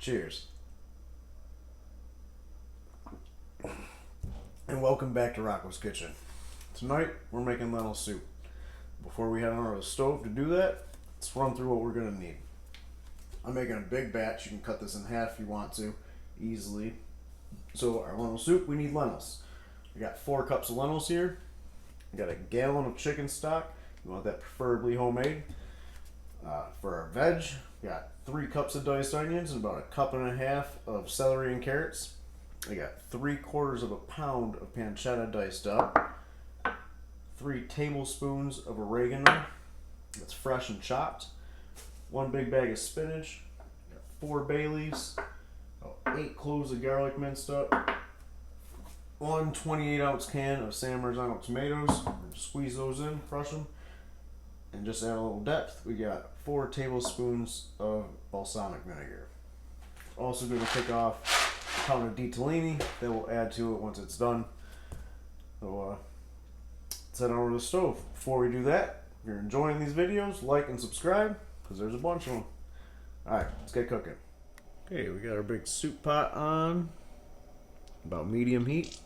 Cheers. And welcome back to Rocco's Kitchen. Tonight we're making lentil soup. Before we head on to the stove to do that, let's run through what we're going to need. I'm making a big batch. You can cut this in half if you want to, easily. So our lentil soup, we need lentils. We got 4 cups of lentils here. We got a gallon of chicken stock. You want that preferably homemade. For our veg, we got 3 cups of diced onions and about a cup and a half of celery and carrots. I got 3/4 of a pound of pancetta diced up. 3 tablespoons of oregano that's fresh and chopped. 1 big bag of spinach. 4 bay leaves. 8 cloves of garlic minced up. 1 28-ounce can of San Marzano tomatoes. Squeeze those in, crush them. And just add a little depth, we got 4 tablespoons of balsamic vinegar. Also going to take off a pound of ditalini that we'll add to it once it's done. So let's head over to the stove. Before we do that, if you're enjoying these videos, like and subscribe because there's a bunch of them. Alright, let's get cooking. Okay, we got our big soup pot on, about medium heat.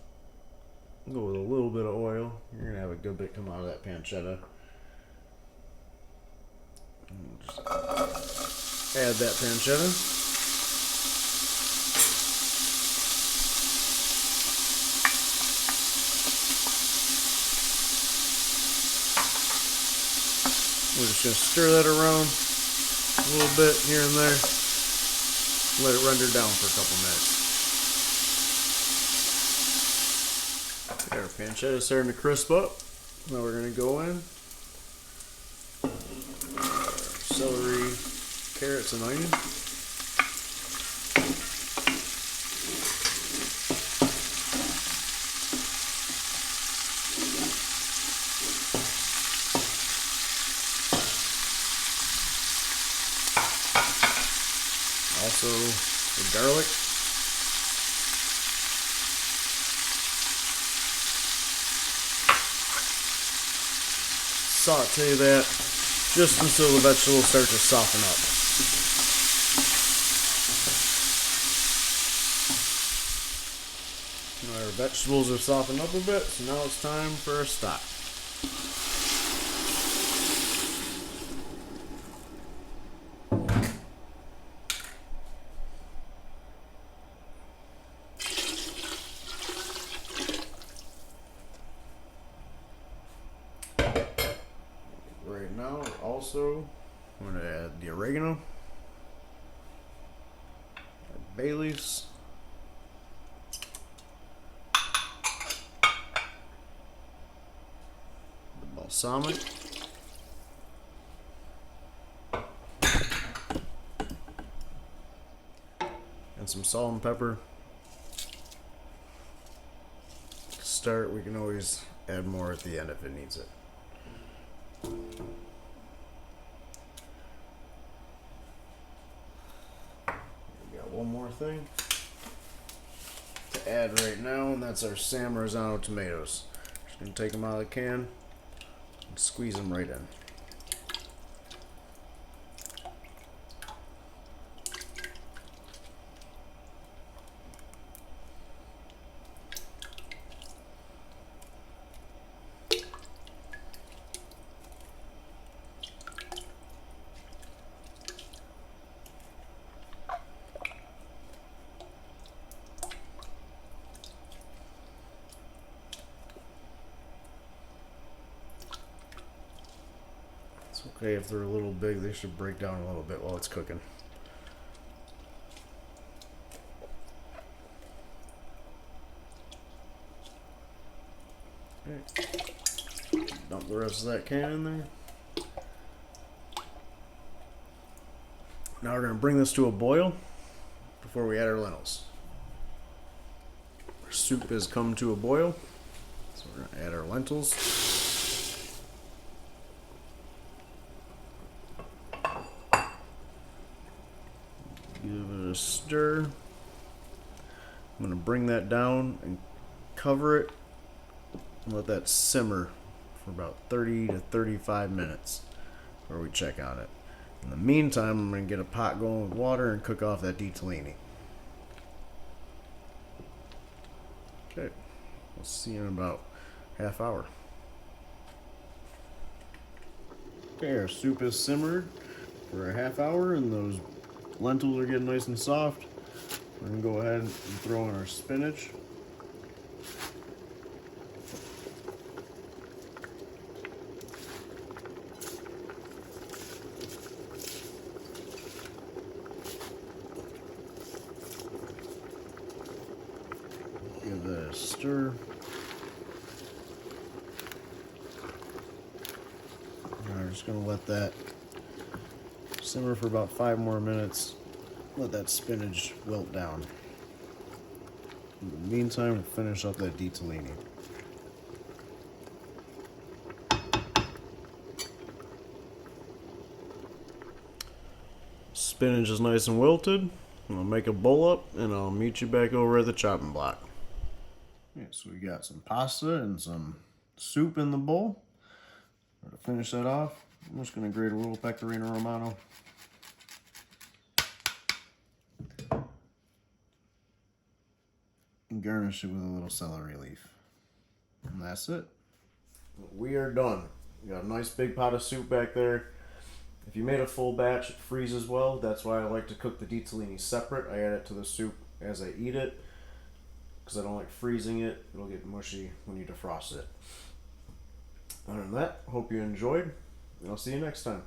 Go with a little bit of oil. You're going to have a good bit come out of that pancetta. Just add that pancetta. We're just going to stir that around a little bit here and there. Let it render down for a couple minutes. There, our pancetta is starting to crisp up. Now we're going to go in. Celery, carrots, and onion. Also, the garlic. Saute that just until the vegetables start to soften up. Now our vegetables have softened up a bit, so now it's time for our stock. Right now, also, I'm going to add the oregano, bay leaves, the balsamic, and some salt and pepper. To start, we can always add more at the end if it needs it. We got one more thing to add right now, and that's our San Marzano tomatoes. Just gonna take them out of the can and squeeze them right in. Okay, if they're a little big, they should break down a little bit while it's cooking. Okay. Dump the rest of that can in there. Now we're going to bring this to a boil before we add our lentils. Our soup has come to a boil, so we're going to add our lentils. Give it a stir. I'm going to bring that down and cover it and let that simmer for about 30 to 35 minutes before we check on it. In the meantime, I'm going to get a pot going with water and cook off that ditalini. Okay, we'll see you in about half hour. Okay, our soup is simmered for a half hour and those lentils are getting nice and soft. We're going to go ahead and throw in our spinach. Give that a stir. We're just going to let that simmer for about 5 more minutes. Let that spinach wilt down. In the meantime, we'll finish up that ditalini. Spinach is nice and wilted. I'll make a bowl up and I'll meet you back over at the chopping block. Okay, so we got some pasta and some soup in the bowl. To finish that off, I'm just going to grate a little pecorino romano. And garnish it with a little celery leaf. And that's it. We are done. We got a nice big pot of soup back there. If you made a full batch, it freezes well. That's why I like to cook the ditalini separate. I add it to the soup as I eat it because I don't like freezing it. It'll get mushy when you defrost it. Other than that, hope you enjoyed, and I'll see you next time.